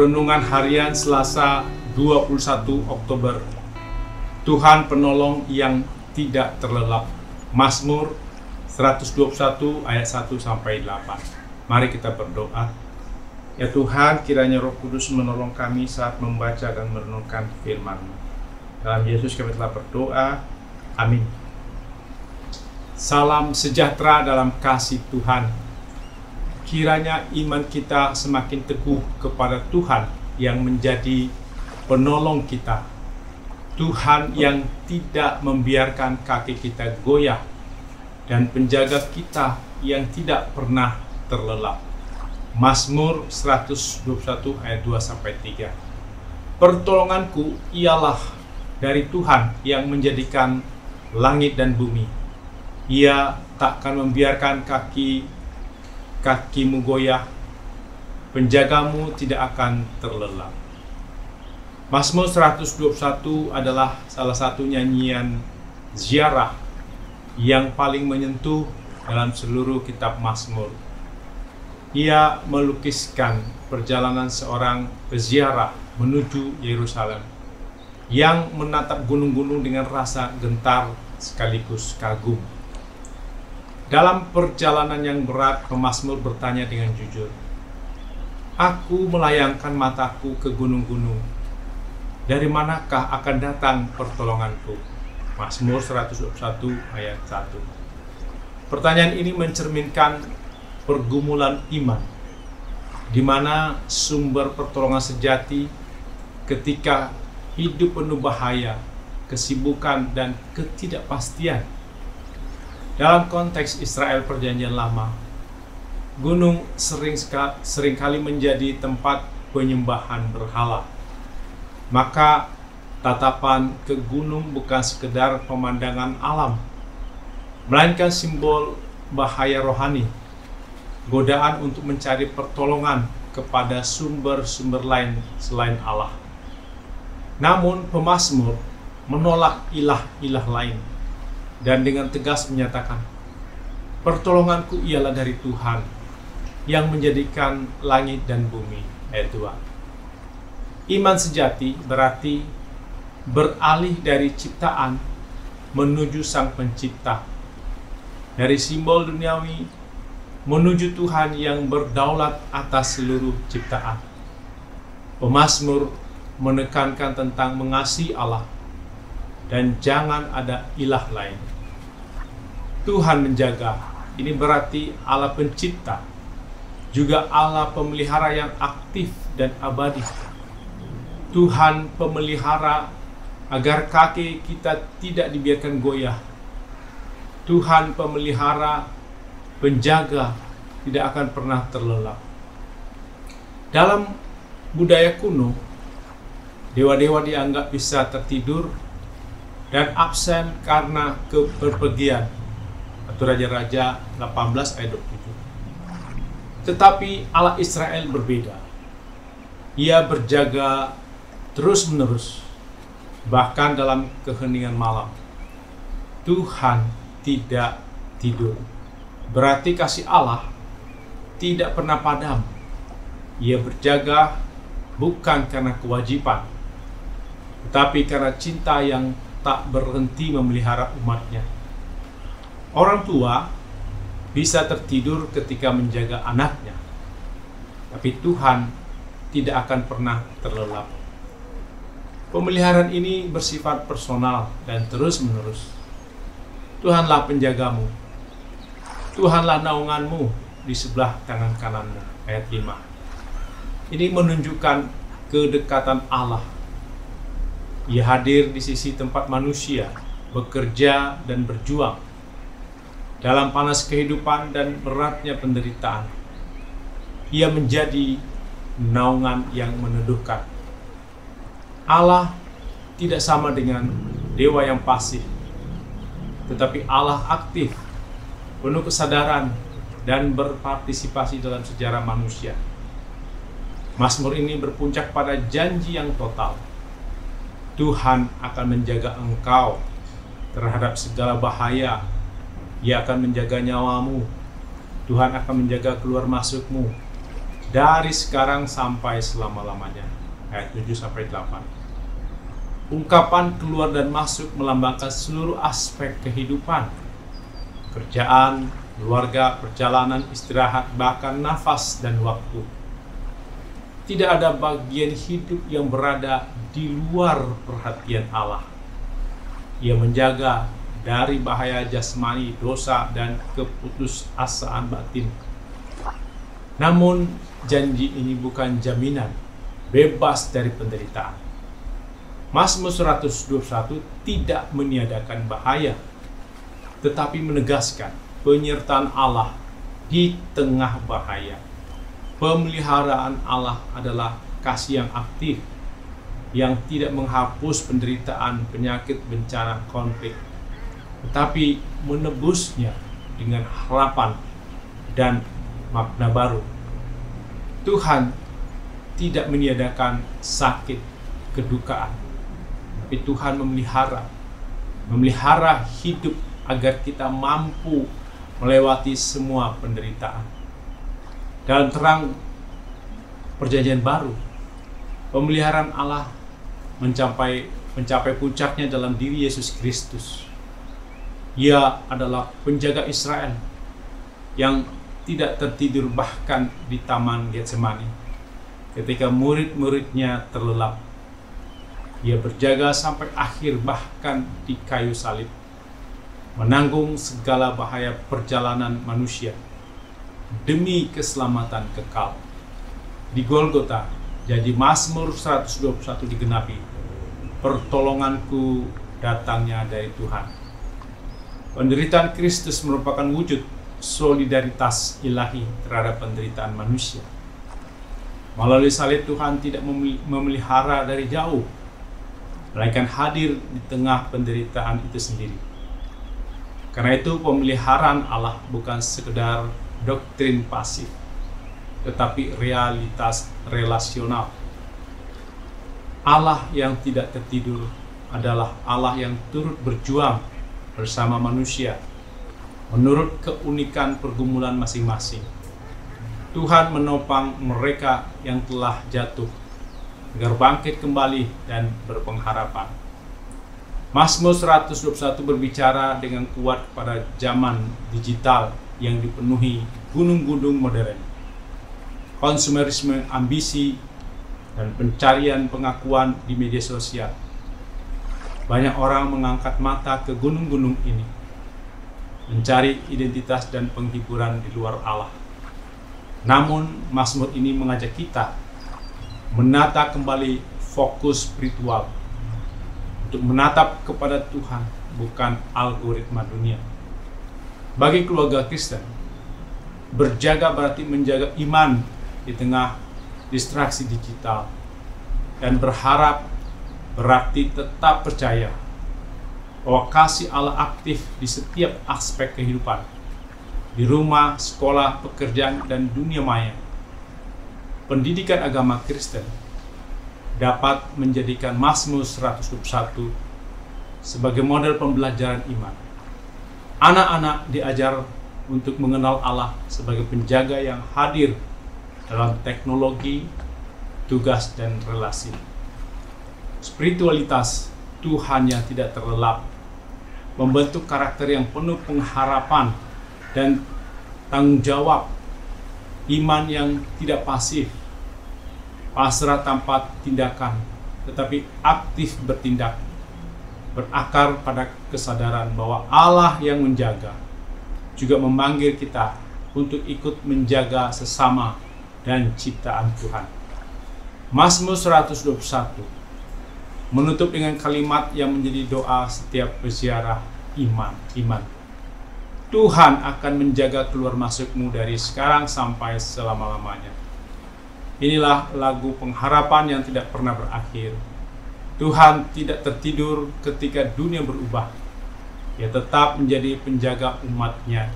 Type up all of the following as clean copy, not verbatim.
Renungan Harian Selasa 21 Oktober. Tuhan penolong yang tidak terlelap. Mazmur 121 ayat 1-8. Mari kita berdoa. Ya Tuhan, kiranya Roh Kudus menolong kami saat membaca dan merenungkan firman-Mu. Dalam Yesus kami telah berdoa. Amin. Salam sejahtera dalam kasih Tuhan. Kiranya iman kita semakin teguh kepada Tuhan yang menjadi penolong kita. Tuhan yang tidak membiarkan kaki kita goyah dan penjaga kita yang tidak pernah terlelap. Mazmur 121 ayat 2-3. Pertolonganku ialah dari Tuhan yang menjadikan langit dan bumi. Ia takkan membiarkan kakimu goyah, penjagamu tidak akan terlelap. Mazmur 121 adalah salah satu nyanyian ziarah yang paling menyentuh dalam seluruh kitab Mazmur. Ia melukiskan perjalanan seorang peziarah menuju Yerusalem yang menatap gunung-gunung dengan rasa gentar sekaligus kagum. Dalam perjalanan yang berat, pemazmur bertanya dengan jujur, "Aku melayangkan mataku ke gunung-gunung. Dari manakah akan datang pertolonganku?" Mazmur 121 ayat 1. Pertanyaan ini mencerminkan pergumulan iman, di mana sumber pertolongan sejati ketika hidup penuh bahaya, kesibukan, dan ketidakpastian. Dalam konteks Israel Perjanjian Lama, gunung seringkali menjadi tempat penyembahan berhala. Maka tatapan ke gunung bukan sekedar pemandangan alam, melainkan simbol bahaya rohani, godaan untuk mencari pertolongan kepada sumber-sumber lain selain Allah. Namun pemazmur menolak ilah-ilah lain dan dengan tegas menyatakan, "Pertolonganku ialah dari Tuhan yang menjadikan langit dan bumi." Ayat 2. Iman sejati berarti beralih dari ciptaan menuju Sang Pencipta, dari simbol duniawi menuju Tuhan yang berdaulat atas seluruh ciptaan. Pemazmur menekankan tentang mengasihi Allah dan jangan ada ilah lain. Tuhan menjaga, ini berarti Allah pencipta, juga Allah pemelihara yang aktif dan abadi. Tuhan pemelihara agar kaki kita tidak dibiarkan goyah. Tuhan pemelihara, penjaga, tidak akan pernah terlelap. Dalam budaya kuno, dewa-dewa dianggap bisa tertidur dan absen karena kepergian. Atau Raja-Raja 18 ayat 27. Tetapi Allah Israel berbeda. Ia berjaga terus-menerus, bahkan dalam keheningan malam. Tuhan tidak tidur. Berarti kasih Allah tidak pernah padam. Ia berjaga bukan karena kewajiban, tetapi karena cinta yang tak berhenti memelihara umatnya. Orang tua bisa tertidur ketika menjaga anaknya, tapi Tuhan tidak akan pernah terlelap. Pemeliharaan ini bersifat personal dan terus-menerus. Tuhanlah penjagamu, Tuhanlah naunganmu di sebelah tangan kananmu. Ayat 5. Ini menunjukkan kedekatan Allah. Ia hadir di sisi tempat manusia bekerja dan berjuang dalam panas kehidupan dan beratnya penderitaan. Ia menjadi naungan yang meneduhkan. Allah tidak sama dengan dewa yang pasif, tetapi Allah aktif, penuh kesadaran, dan berpartisipasi dalam sejarah manusia. Mazmur ini berpuncak pada janji yang total. Tuhan akan menjaga engkau terhadap segala bahaya. Ia akan menjaga nyawamu. Tuhan akan menjaga keluar masukmu. dari sekarang sampai selama-lamanya. Ayat 7-8. Ungkapan keluar dan masuk melambangkan seluruh aspek kehidupan. Kerjaan, keluarga, perjalanan, istirahat, bahkan nafas dan waktu. Tidak ada bagian hidup yang berada di luar perhatian Allah. Ia menjaga dari bahaya jasmani, dosa, dan keputusasaan batin. Namun, janji ini bukan jaminan bebas dari penderitaan. Mazmur 121 tidak meniadakan bahaya, tetapi menegaskan penyertaan Allah di tengah bahaya. Pemeliharaan Allah adalah kasih yang aktif, yang tidak menghapus penderitaan, penyakit, bencana, konflik, tetapi menebusnya dengan harapan dan makna baru. Tuhan tidak meniadakan sakit, kedukaan, tapi Tuhan memelihara hidup agar kita mampu melewati semua penderitaan. Dalam terang perjanjian baru, pemeliharaan Allah mencapai puncaknya dalam diri Yesus Kristus. Ia adalah penjaga Israel yang tidak tertidur bahkan di Taman Getsemani ketika murid-muridnya terlelap. Ia berjaga sampai akhir, bahkan di kayu salib, menanggung segala bahaya perjalanan manusia demi keselamatan kekal. Di Golgota, jadi Mazmur 121 digenapi, pertolonganku datangnya dari Tuhan. Penderitaan Kristus merupakan wujud solidaritas ilahi terhadap penderitaan manusia. Melalui salib, Tuhan tidak memelihara dari jauh, melainkan hadir di tengah penderitaan itu sendiri. Karena itu, pemeliharaan Allah bukan sekedar doktrin pasif, tetapi realitas relasional. Allah yang tidak tertidur adalah Allah yang turut berjuang bersama manusia menurut keunikan pergumulan masing-masing. Tuhan menopang mereka yang telah jatuh agar bangkit kembali dan berpengharapan. Mazmur 121 berbicara dengan kuat pada zaman digital yang dipenuhi gunung-gunung modern, konsumerisme, ambisi, dan pencarian pengakuan di media sosial. Banyak orang mengangkat mata ke gunung-gunung ini, mencari identitas dan penghiburan di luar Allah. Namun, Mazmur ini mengajak kita menata kembali fokus spiritual, untuk menatap kepada Tuhan, bukan algoritma dunia. Bagi keluarga Kristen, berjaga berarti menjaga iman di tengah distraksi digital, dan berharap berarti tetap percaya bahwa kasih Allah aktif di setiap aspek kehidupan, di rumah, sekolah, pekerjaan, dan dunia maya. Pendidikan agama Kristen dapat menjadikan Mazmur 121 sebagai model pembelajaran iman. Anak-anak diajar untuk mengenal Allah sebagai penjaga yang hadir dalam teknologi, tugas, dan relasi. Spiritualitas Tuhan yang tidak terlelap membentuk karakter yang penuh pengharapan dan tanggung jawab, iman yang tidak pasif, pasrah tanpa tindakan, tetapi aktif bertindak, berakar pada kesadaran bahwa Allah yang menjaga juga memanggil kita untuk ikut menjaga sesama dan ciptaan Tuhan. Mazmur 121 menutup dengan kalimat yang menjadi doa setiap peziarah iman. Tuhan akan menjaga keluar masukmu dari sekarang sampai selama-lamanya. Inilah lagu pengharapan yang tidak pernah berakhir. Tuhan tidak tertidur ketika dunia berubah. Ia tetap menjadi penjaga umatnya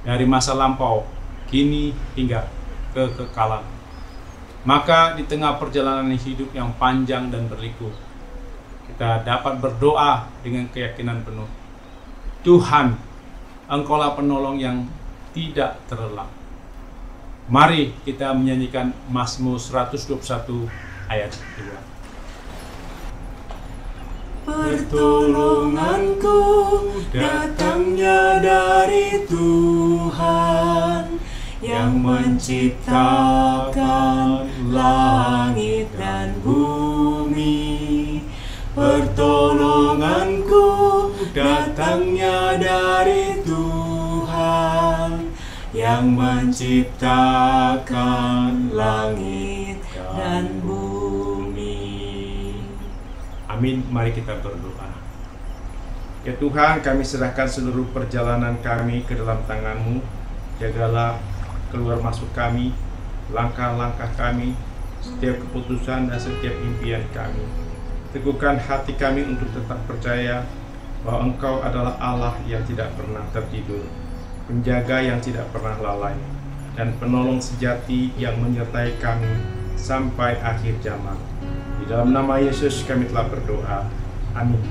dari masa lampau, kini hingga kekekalan. Maka di tengah perjalanan hidup yang panjang dan berliku, kita dapat berdoa dengan keyakinan penuh. Tuhan, Engkaulah penolong yang tidak terlelap. Mari kita menyanyikan Mazmur 121 ayat 2. Pertolonganku datangnya dari Tuhan yang menciptakan langit dan bumi. Pertolonganku datangnya dari Tuhan yang menciptakan langit dan bumi. Amin. Mari kita berdoa. Ya Tuhan, kami serahkan seluruh perjalanan kami ke dalam tangan-Mu. Jagalah keluar masuk kami, langkah-langkah kami, setiap keputusan dan setiap impian kami. Teguhkan hati kami untuk tetap percaya bahwa Engkau adalah Allah yang tidak pernah tertidur, penjaga yang tidak pernah lalai, dan penolong sejati yang menyertai kami sampai akhir zaman. Di dalam nama Yesus kami telah berdoa. Amin.